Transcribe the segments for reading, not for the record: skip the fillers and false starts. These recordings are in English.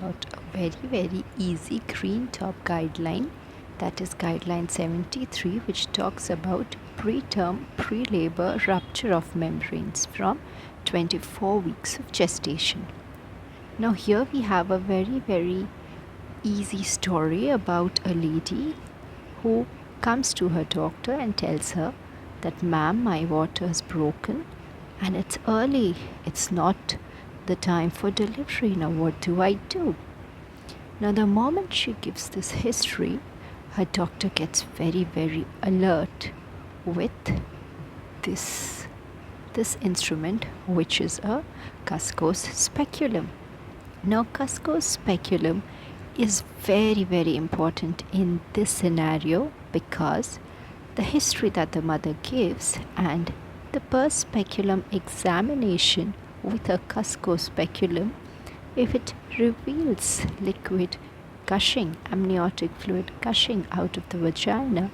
about a very easy green top guideline, that is guideline 73, which talks about preterm pre-labor rupture of membranes from 24 weeks of gestation. Now here we have a very easy story about a lady who comes to her doctor and tells her that, ma'am, my water is broken and it's early, it's not the time for delivery. Now what do I do? Now the moment she gives this history, her doctor gets very alert with this instrument, which is a Cusco's speculum. Now Cusco's speculum is very important in this scenario because the history that the mother gives and the per speculum examination with a Cusco speculum, if it reveals liquid gushing, amniotic fluid gushing out of the vagina,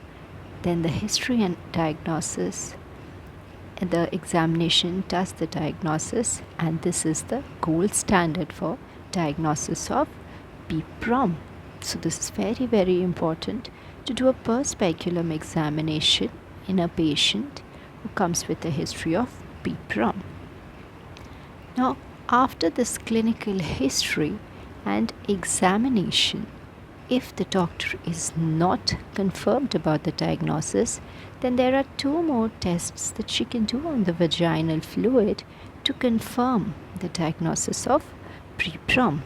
then the history and diagnosis, the examination does the diagnosis, and this is the gold standard for diagnosis of PPROM. So this is very important to do a per speculum examination in a patient who comes with a history of PPROM. Now, after this clinical history and examination, if the doctor is not confirmed about the diagnosis, then there are 2 more tests that she can do on the vaginal fluid to confirm the diagnosis of PPROM.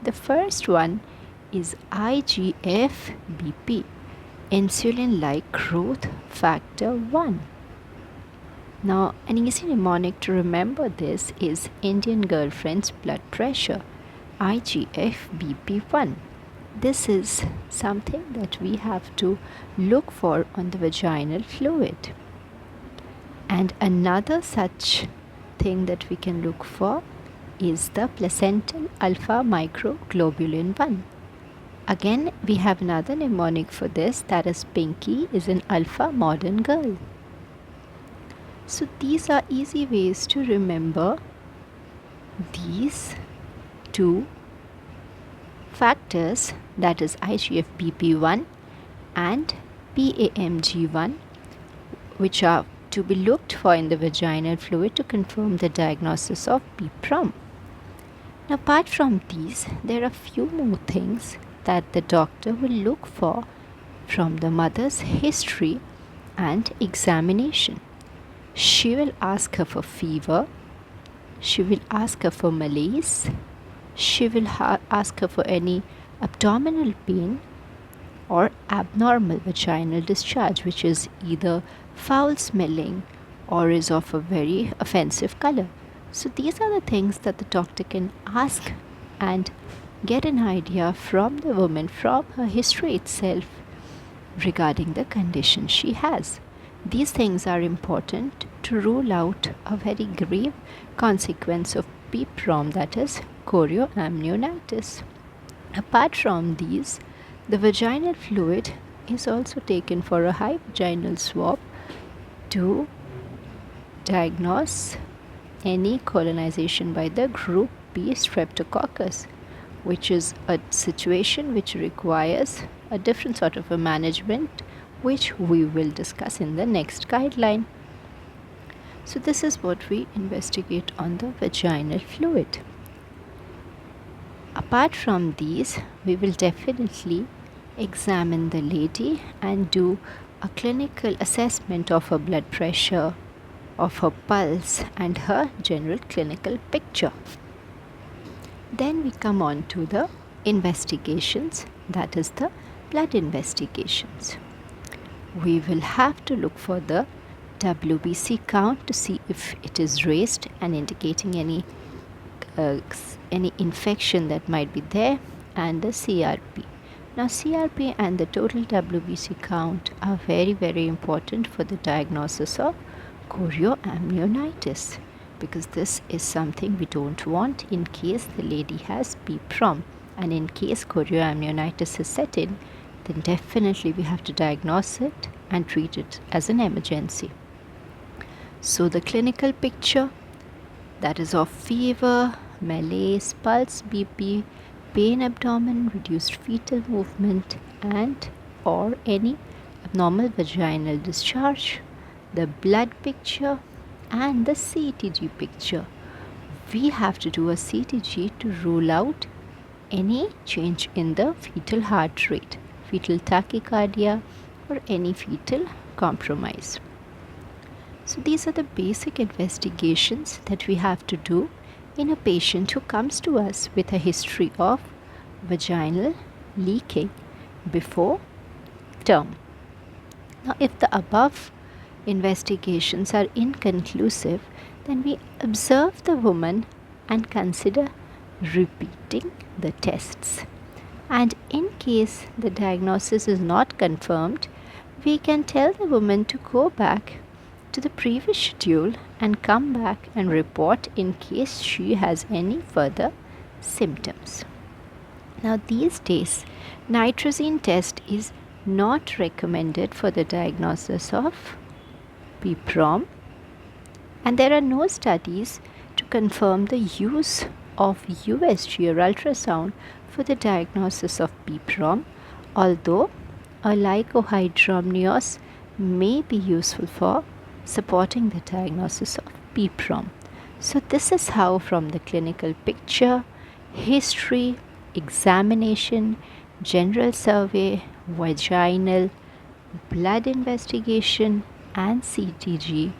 The first one is IGF-BP, insulin-like growth factor 1. Now, an easy mnemonic to remember this is Indian girlfriend's blood pressure, IGF-BP1. This is something that we have to look for on the vaginal fluid. And another such thing that we can look for is the placental alpha microglobulin 1. Again, we have another mnemonic for this, that is Pinky is an alpha modern girl. So these are easy ways to remember these 2 factors, that is IGF-BP1 and PAMG1, which are to be looked for in the vaginal fluid to confirm the diagnosis of PPROM. Now, apart from these, there are few more things that the doctor will look for from the mother's history and examination. She will ask her for fever, she will ask her for malaise, she will ask her for any abdominal pain or abnormal vaginal discharge, which is either foul smelling or is of a very offensive color. So these are the things that the doctor can ask and get an idea from the woman, from her history itself, regarding the condition she has. These things are important to rule out a very grave consequence of PPROM, that is chorioamnionitis. Apart from these, the vaginal fluid is also taken for a high vaginal swab to diagnose any colonization by the group B streptococcus, which is a situation which requires a different sort of a management, which we will discuss in the next guideline. So this is what we investigate on the vaginal fluid. Apart from these, we will definitely examine the lady and do a clinical assessment of her blood pressure, of her pulse and her general clinical picture. Then we come on to the investigations, that is the blood investigations. We will have to look for the WBC count to see if it is raised and indicating any infection that might be there, and the CRP. Now CRP and the total WBC count are very important for the diagnosis of chorioamnionitis, because this is something we don't want in case the lady has PPROM, and in case chorioamnionitis is set in, then definitely we have to diagnose it and treat it as an emergency. So the clinical picture, that is of fever, malaise, pulse, BP, pain abdomen, reduced fetal movement, and or any abnormal vaginal discharge, the blood picture, and the CTG picture. We have to do a CTG to rule out any change in the fetal heart rate, fetal tachycardia, or any fetal compromise. So these are the basic investigations that we have to do in a patient who comes to us with a history of vaginal leaking before term. Now, if the above investigations are inconclusive, then we observe the woman and consider repeating the tests. And in case the diagnosis is not confirmed, we can tell the woman to go back to the previous schedule and come back and report in case she has any further symptoms. Now, these days, nitrazine test is not recommended for the diagnosis of PPROM, and there are no studies to confirm the use of USG or ultrasound for the diagnosis of PPROM, although a lycohydramnios may be useful for supporting the diagnosis of PPROM. So this is how, from the clinical picture, history, examination, general survey, vaginal, blood investigation, and CTG,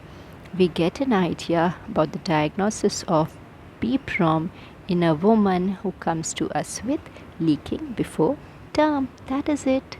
we get an idea about the diagnosis of PPROM in a woman who comes to us with leaking before term. That is it.